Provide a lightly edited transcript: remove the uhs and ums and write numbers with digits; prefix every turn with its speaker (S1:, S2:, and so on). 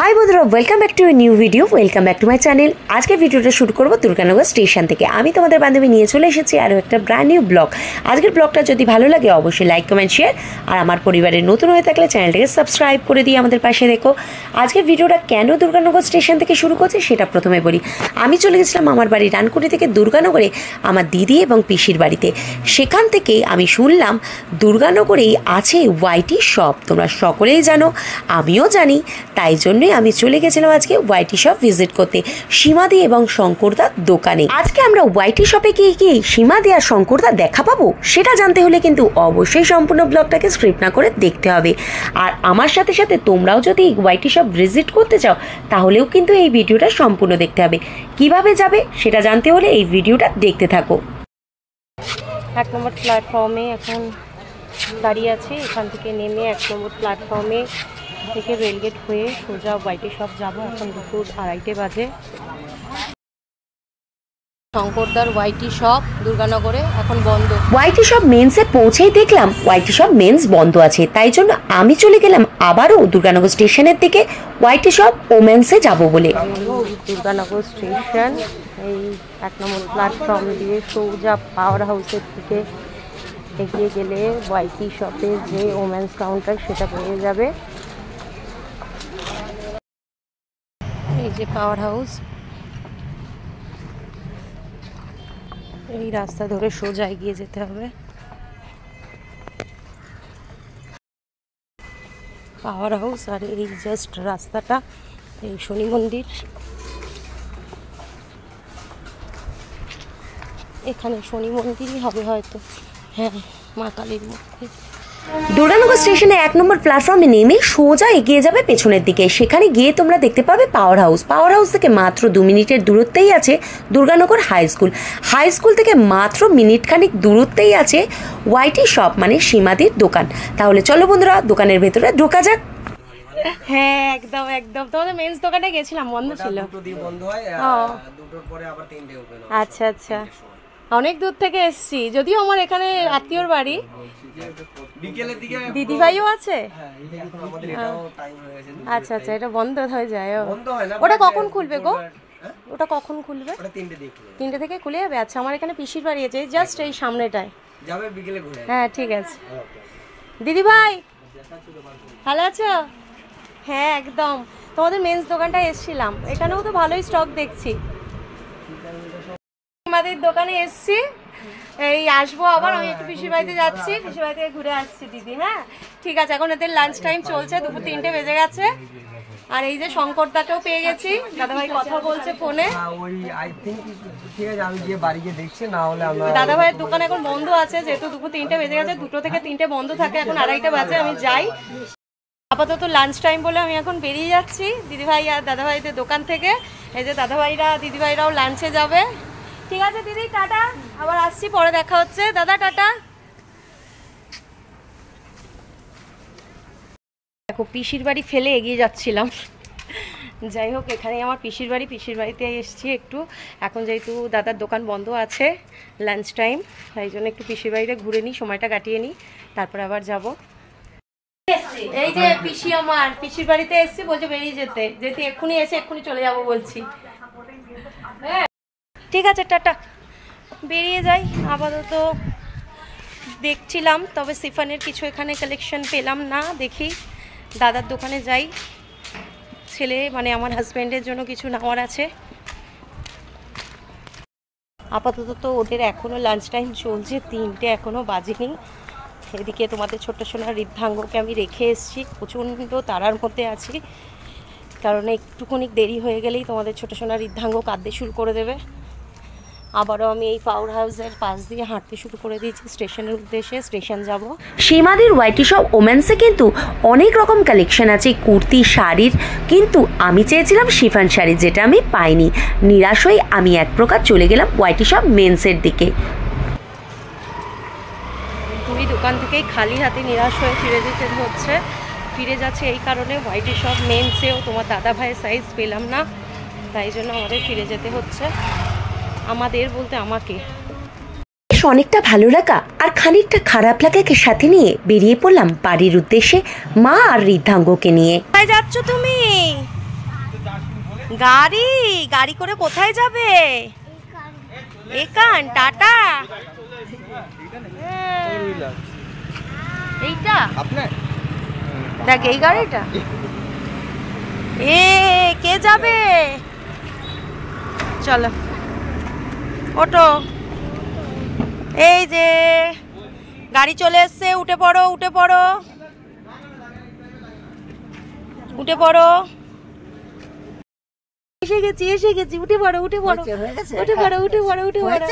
S1: High बंधुरा welcome back to a new video welcome back to my channel. आज के भिडियोटा शुरू करब दुर्गानगर स्टेशन থেকে। আমি তোমাদের বান্ধবী নিয়ে চলে এসেছি আরও একটা ব্র্যান্ড নিউ ব্লগ। আজকের ব্লগটা যদি ভালো লাগে অবশ্যই লাইক কমেন্ট শেয়ার আর আমার পরিবারের নতুন হয়ে থাকলে চ্যানেলটাকে সাবস্ক্রাইব করে দিয়ে আমাদের পাশে দেখো। আজকের ভিডিওটা কেন দুর্গানগর স্টেশন থেকে শুরু করছি সেটা প্রথমে বলি। আমি চলে গেছিলাম আমার বাড়ি রানকুনি থেকে দুর্গানগরে আমার দিদি এবং পিসির বাড়িতে। সেখান থেকে আমি শুনলাম দুর্গানগরেই আছে ওয়াইটি শপ। তোমরা সকলেই জানো, আমিও জানি, তাই জন্যই আমি চলে গেছিলাম আজকে ওয়াইটি শপ ভিজিট করতে সীমাদি এবং শঙ্করদার দোকানে। আজকে আমরা ওয়াইটি শপে গিয়ে কি সীমাদি আর শঙ্করদার দেখা পাবো সেটা জানতে হলে কিন্তু অবশ্যই সম্পূর্ণ ব্লগটাকে স্ক্রিপ্ট না করে দেখতে হবে। আর আমার সাথে সাথে তোমরাও যদি ওয়াইটি শপ ভিজিট করতে চাও তাহলেও কিন্তু এই ভিডিওটা সম্পূর্ণ দেখতে হবে। কিভাবে যাবে সেটা জানতে হলে এই ভিডিওটা দেখতে থাকো।
S2: 1 নম্বর প্ল্যাটফর্মে এখন দাঁড়িয়ে আছি। এখান থেকে নেমে 1 নম্বর প্ল্যাটফর্মে থেকে রেলগেট হয়ে সোজা ওয়াইটি শপ যাব। এখন দুপুর 2:30 বাজে। শঙ্করদার ওয়াইটি শপ দুর্গানগরে এখন বন্ধ।
S1: ওয়াইটি শপ মেন্সে পৌঁছেই দেখলাম ওয়াইটি শপ মেন্স বন্ধ আছে, তাই জন্য আমি চলে গেলাম আবারও দুর্গানগর স্টেশনের দিকে ওয়াইটি শপ ওমেন্সে যাব বলে।
S2: দুর্গানগর স্টেশন এই 1 নম্বর প্ল্যাটফর্ম দিয়ে সোজা পাওয়ার হাউসের দিকে এগিয়ে গেলে ওয়াইটি শপের যে ওমেন্স কাউন্টার সেটা পেয়ে যাবে। এই যে পাওয়ার হাউস, এই রাস্তা ধরে সোজা এগিয়ে যেতে হবে। পাওয়ার হাউস আর এই জাস্ট রাস্তাটা এই শনি মন্দির। এখানে শনি মন্দিরই হবে হয়তো, হ্যাঁ মা কালীর মন্দির।
S1: দুর্গানগর স্টেশনে 1 নম্বর প্ল্যাটফর্মে নেমে সোজা এগিয়ে যাবে পেছনের দিকে। সেখানে গিয়ে তোমরা দেখতে পাবে পাওয়ার হাউস। পাওয়ার হাউস থেকে মাত্র 2 মিনিটের দূরত্বেই আছে Durganagar high school. High school থেকে মাত্র মিনিটখানিক দূরত্বেই আছে ওয়াইটি শপ মানে সীমাদির দোকান। তাহলে চলো বন্ধুরা দোকানের ভেতরে ঢোকা যাক।
S2: হ্যাঁ একদম একদম। তোমাদের মেন্স দোকানে গেছিলাম, বন্ধ ছিল। আচ্ছা আচ্ছা, অনেক দূর থেকে এসেছি, যদিও আমার এখানে আত্মীয়র বাড়ি। দিদিভাইও আছে? আচ্ছা আচ্ছা, এটা বন্ধ হয়ে যায়। ওটা কখন খুলবে গো? ওটা কখন খুলবে? 3টে থেকে খুলে যাবে। আচ্ছা, আমার এখানে পিসির বাড়ি আছে জাস্ট এই সামনেটায়। হ্যাঁ ঠিক আছে। দিদিভাই ভালো আছো? হ্যাঁ একদম, তোমাদের মেন্স দোকানটায় এসেছিলাম। এখানেও তো ভালোই স্টক দেখছি। আমাদের দোকানে এসছি, এই আসবো আবার। আমি একটু পিসির বাড়িতে যাচ্ছি, পিসির বাড়ি থেকে ঘুরে আসছি দিদি। হ্যাঁ ঠিক আছে, এখন এদের লাঞ্চ টাইম চলছে, দুপুর 3টে বেজে গেছে। আর এই যে শঙ্করদাকেও পেয়ে গেছি, দাদাভাই কথা বলছে ফোনে। দাদাভাইয়ের দোকান এখন বন্ধ আছে যেহেতু দুপুর 3টে বেজে গেছে। 2টো থেকে 3টে বন্ধ থাকে, এখন 2:30 বাজে। আমি যাই, আপাতত লাঞ্চ টাইম বলে আমি এখন বেরিয়ে যাচ্ছি দিদিভাই আর দাদাভাইদের দোকান থেকে। এই যে দাদাভাইরা দিদিভাইরাও লাঞ্চে যাবে। ঠিক আছে দিদি, টাটা, আবার আসছি, পরে দেখা হচ্ছে। দাদা টাটা। দেখো পিসির বাড়ি ফেলে এগিয়ে যাচ্ছিলাম। যাই হোক, এখানে আমার পিসির বাড়ি, পিসির বাড়িতে এসেছি একটু। এখন যেহেতু দাদার দোকান বন্ধ আছে, লাঞ্চ টাইম, তাই জন্য একটু পিসির বাড়িতে ঘুরে নিই, সময়টা কাটিয়ে নিই, তারপর আবার যাব। এই যে পিসি আমার পিসির বাড়িতে এসেছি, বলছে বেরিয়ে যেতে, যেহেতু এক্ষুনি এসে এক্ষুনি চলে যাব বলছি। ঠিক আছে টাটা, বেরিয়ে যাই। আপাতত দেখছিলাম, তবে সিফানের কিছু এখানে কালেকশন পেলাম না। দেখি দাদার দোকানে যাই, ছেলে মানে আমার হাজব্যান্ডের জন্য কিছু নেওয়ার আছে। আপাতত তো ওদের এখনও লাঞ্চ টাইম চলছে, 3টে এখনও বাজেনি। এদিকে তোমাদের ছোট্ট সোনা ঋদ্ধাঙ্গকে আমি রেখে এসেছি, প্রচণ্ড তাড়ার মধ্যে আছি, কারণ একটুখানি দেরি হয়ে গেলেই তোমাদের ছোট সোনা ঋদ্ধাঙ্গ কাঁদতে শুরু করে দেবে। আবারও আমি এই পাওয়ার হাউসের পাশ দিয়ে হাঁটতে শুরু করে দিয়েছি স্টেশনের উদ্দেশ্যে। স্টেশন যাব।
S1: সীমাদির ওয়াইটি শপ ওমেন্সে কিন্তু অনেক রকম কালেকশন আছে কুর্তি শাড়ির, কিন্তু আমি চেয়েছিলাম শিফন শাড়ি, যেটা আমি পাইনি। নিরাশ হয়ে আমি এক প্রকার চলে গেলাম ওয়াইটি শপ মেন্সের দিকে।
S2: দুই দোকান থেকেই খালি হাতে নিরাশ হয়ে ফিরে যেতে হচ্ছে। ফিরে যাচ্ছে এই কারণে, ওয়াইটি শপ মেন্সেও তোমার দাদা ভাইয়ের সাইজ পেলাম না, তাই জন্য আমাদের ফিরে যেতে হচ্ছে। আমাদের বলতে আমাকে।
S1: অনেকটা ভালো লাগা আর খানিকটা খারাপ লাগাকে সাথে নিয়ে বেরিয়ে পড়লাম বাড়ির উদ্দেশ্যে মা আর ঋদ্ধাঙ্গকে নিয়ে।
S2: কোথায় যাচ্ছ তুমি? গাড়ি গাড়ি করে কোথায় যাবে? এখান টাটা এইটা দেখ এই গাড়িটা। কে যাবে? চলো ওটো, এই যে গাড়ি চলে এসছে, উঠে পড়ো উঠে পড়ো উঠে পড়ো। এসে গেছি উঠে পড়ো উঠে পড়ো উঠে পড়ো উঠে পড়ো উঠে পড়ো।